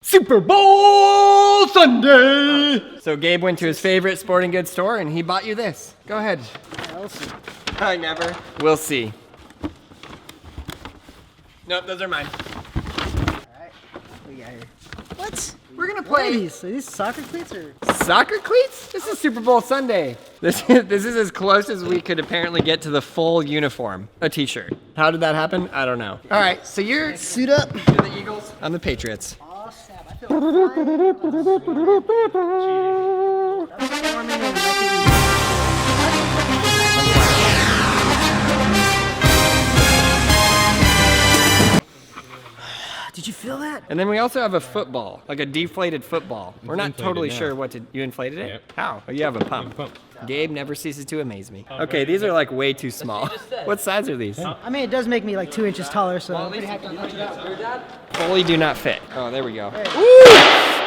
Super Bowl Sunday! So Gabe went to his favorite sporting goods store and he bought you this. Go ahead. I'll see. I never. We'll see. Nope, those are mine. Alright, we got here. What? We're gonna What are play these? Are these soccer cleats or? soccer cleats? This is Super Bowl Sunday. This is as close as we could apparently get to the full uniform. A t-shirt. How did that happen? I don't know. Alright, so you're Suit up. the Eagles. I'm the Patriots. Oh snap, I feel Did you feel that? And then we also have a football, like a deflated football. We're not totally now. sure what to. You inflated it? Yep. How? Oh, you have a pump. Pump. Gabe never ceases to amaze me. Okay, these are like way too small. What size are these? I mean, it does make me like 2 inches taller, so I'm pretty happy to do that. Fully do not fit. Oh, there we go. Ooh!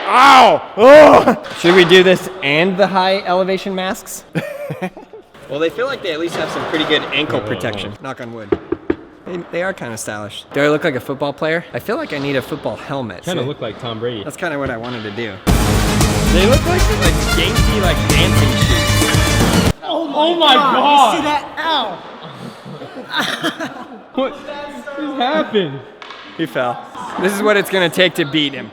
Ow! Oh! Should we do this and the high elevation masks? Well, they feel like they at least have some pretty good ankle protection. Knock on wood. They are kind of stylish. Do I look like a football player? I feel like I need a football helmet. Kind of look like Tom Brady. That's kind of what I wanted to do. They look like dainty, like dancing shoes. Oh my God! You see that? Ow! What happened? He fell. This is what it's gonna take to beat him.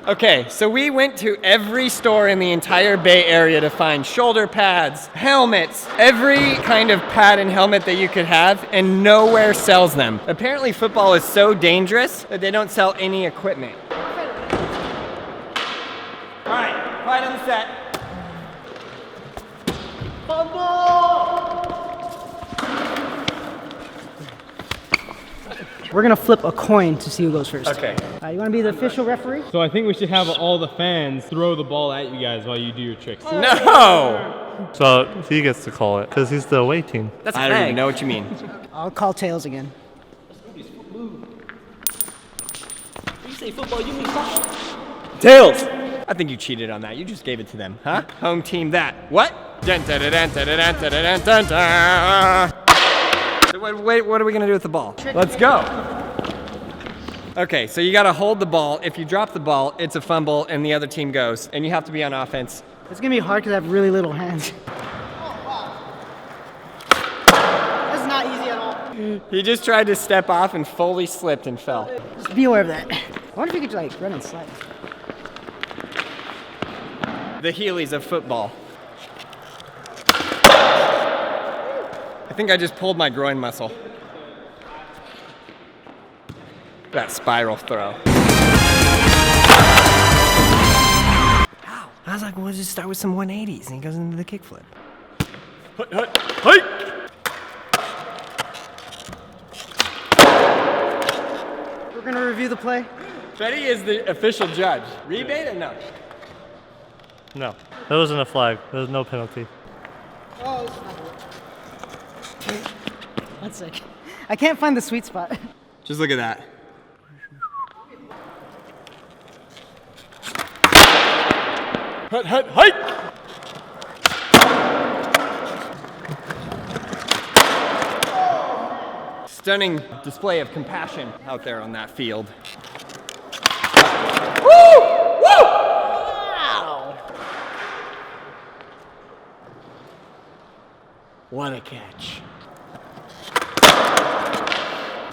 Okay, so we went to every store in the entire Bay Area to find shoulder pads, helmets, every kind of pad and helmet that you could have, and nowhere sells them. Apparently football is so dangerous that they don't sell any equipment. All right, quiet on the set. We're gonna flip a coin to see who goes first. Okay. You wanna be the official referee? So I think we should have all the fans throw the ball at you guys while you do your tricks. No! So he gets to call it because he's the away team. That's I don't even know what you mean. I'll call tails again. Tails! I think you cheated on that. You just gave it to them, huh? Home team that. What? Dun, dun, dun, dun, dun, dun, dun, dun, dun, dun. Wait, what are we gonna do with the ball? Let's go. Okay, so you gotta hold the ball. If you drop the ball, it's a fumble and the other team goes. And you have to be on offense. It's gonna be hard because I have really little hands. That's not easy at all. He just tried to step off and fully slipped and fell. Just be aware of that. I wonder if you could like run and slide. The Heelys of football. I think I just pulled my groin muscle. That spiral throw. Ow. I was like, well, let's just start with some 180s, and he goes into the kickflip. Hut, hut, hike! We're gonna review the play. Betty is the official judge. Rebate or no? No, there wasn't a flag. There was no penalty. Oh, it's not good. That's sick. I can't find the sweet spot. Just look at that. Hut, hut, hike! Stunning display of compassion out there on that field. Woo! Woo! Wow! What a catch.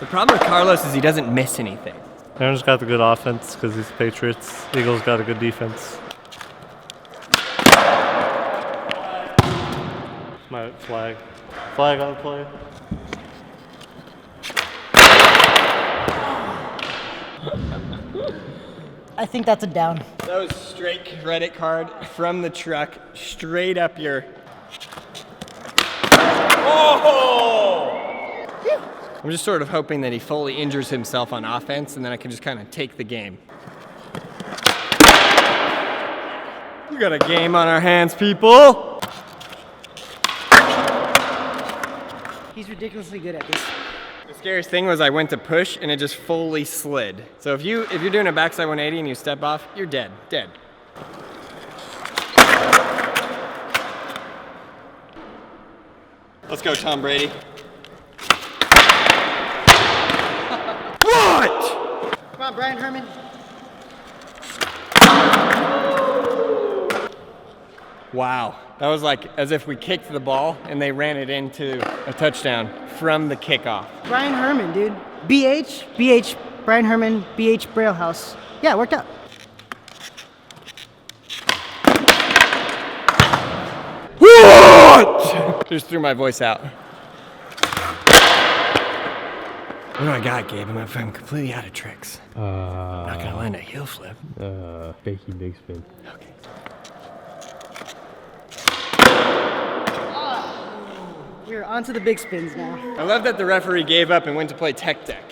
The problem with Carlos is he doesn't miss anything. Aaron's got the good offense because he's Patriots. Eagles got a good defense. My flag. Flag on the play. I think that's a down. That was straight credit card from the truck, straight up your... Oh! I'm just sort of hoping that he fully injures himself on offense and then I can just kind of take the game. We got a game on our hands, people! He's ridiculously good at this. The scariest thing was I went to push and it just fully slid. So if you're doing a backside 180 and you step off, you're dead, dead. Let's go, Tom Brady. What? Come on, Brian Herman. Wow. That was like as if we kicked the ball and they ran it into a touchdown from the kickoff. Brian Herman, dude. BH, Brian Herman, BH Braille House. Yeah, it worked out. What? Just threw my voice out. What do I got, Gabe? I'm completely out of tricks. I'm not gonna land a heel flip. Fakey big spin. Okay. We're on to the big spins now. I love that the referee gave up and went to play tech deck.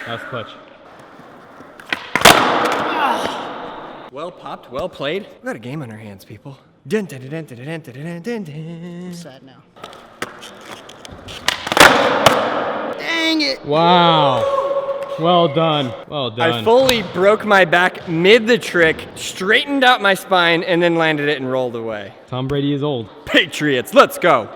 That's clutch. Well popped, well played. We got a game on our hands, people. Dun, dun, dun, dun, dun, dun, dun, dun, dun. I'm sad now. Dang it! Wow. Well done. Well done. I fully broke my back mid the trick, straightened out my spine, and then landed it and rolled away. Tom Brady is old. Patriots, let's go.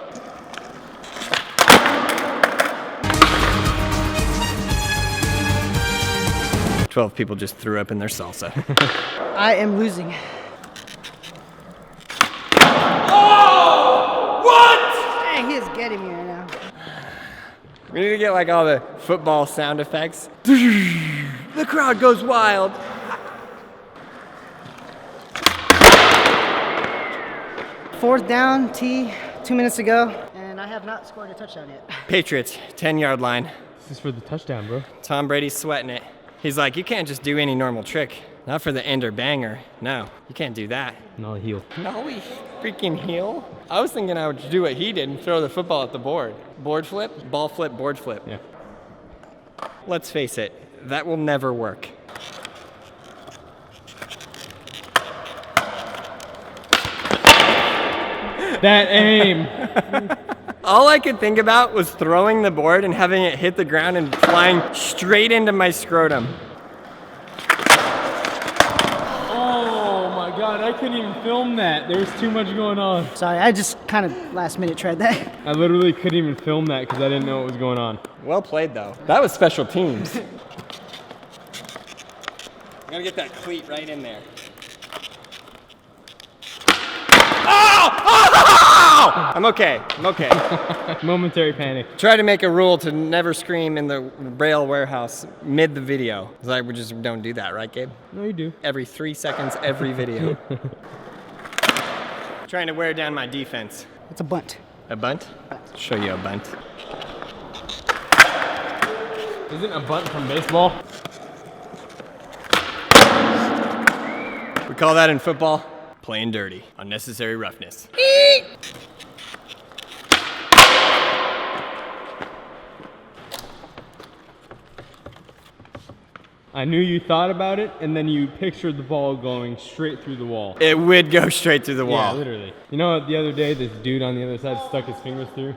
"12 people just threw up in their salsa." I am losing. Oh! What? Dang, he is getting me right now. We need to get like all the football sound effects. The crowd goes wild. Fourth down, T, 2 minutes ago, and I have not scored a touchdown yet. Patriots, 10-yard line. This is for the touchdown, bro. Tom Brady's sweating it. He's like, you can't just do any normal trick. Not for the ender banger. No, you can't do that. No heel. Nollie freaking heel. I was thinking I would do what he did and throw the football at the board. Board flip, ball flip, board flip. Yeah. Let's face it, that will never work. That aim. All I could think about was throwing the board and having it hit the ground and flying straight into my scrotum. Oh my God, I couldn't even film that. There was too much going on. Sorry, I just kind of last minute tried that. I literally couldn't even film that because I didn't know what was going on. Well played, though. That was special teams. I'm gonna get that cleat right in there. Oh! I'm okay. I'm okay. Momentary panic. Try to make a rule to never scream in the Braille warehouse mid the video. Because I would just don't do that, right, Gabe? No, you do. Every 3 seconds, every video. Trying to wear down my defense. It's a bunt. A bunt? Show you a bunt. Isn't a bunt from baseball? We call that in football playing dirty. Unnecessary roughness. I knew you thought about it, and then you pictured the ball going straight through the wall. It would go straight through the Yeah, wall. literally. You know what, the other day, this dude on the other side stuck his fingers through?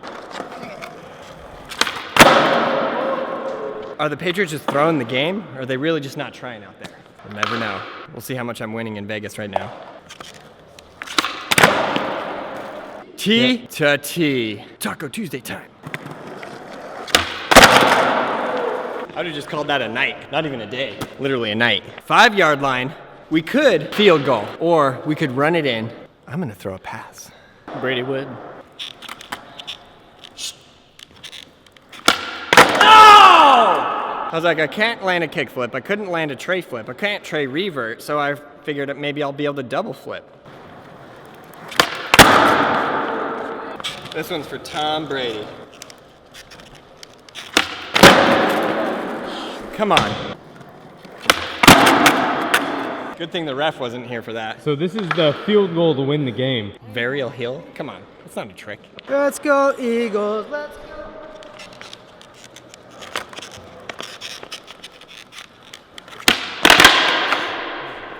Are the Patriots just throwing the game, or are they really just not trying out there? We'll never know. We'll see how much I'm winning in Vegas right now. T to T. Taco Tuesday time. I would have just called that a night, not even a day. Literally a night. 5-yard line. We could field goal, or we could run it in. I'm gonna throw a pass. Brady would. I was like, I can't land a kickflip. I couldn't land a tray flip. I can't tray revert, so I figured that maybe I'll be able to double flip. This one's for Tom Brady. Come on. Good thing the ref wasn't here for that. So this is the field goal to win the game. Varial hill? Come on, that's not a trick. Let's go, Eagles. Let's go.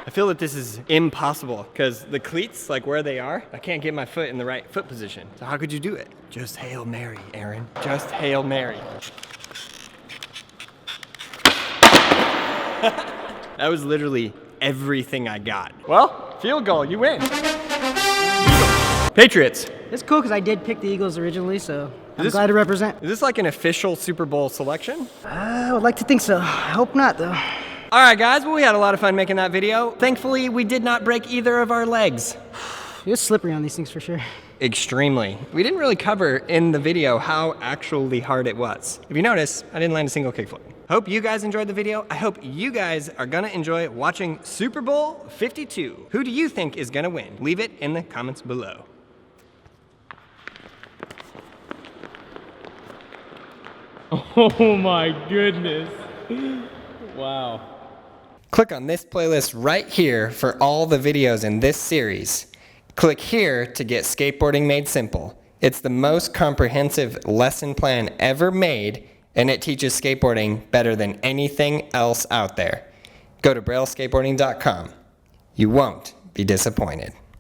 I feel that this is impossible because the cleats, like where they are, I can't get my foot in the right foot position. So how could you do it? Just Hail Mary, Aaron. Just Hail Mary. That was literally everything I got. Well, field goal, you win. Patriots. It's cool because I did pick the Eagles originally, so I'm this- glad to represent. Is this like an official Super Bowl selection? I would like to think so. I hope not, though. All right, guys, well, we had a lot of fun making that video. Thankfully, we did not break either of our legs. It was slippery on these things for sure. Extremely. We didn't really cover in the video how actually hard it was. If you notice, I didn't land a single kickflip. Hope you guys enjoyed the video. I hope you guys are gonna enjoy watching Super Bowl 52. Who do you think is gonna win? Leave it in the comments below. Oh my goodness. Wow. Click on this playlist right here for all the videos in this series. Click here to get Skateboarding Made Simple. It's the most comprehensive lesson plan ever made, and it teaches skateboarding better than anything else out there. Go to brailleskateboarding.com. You won't be disappointed.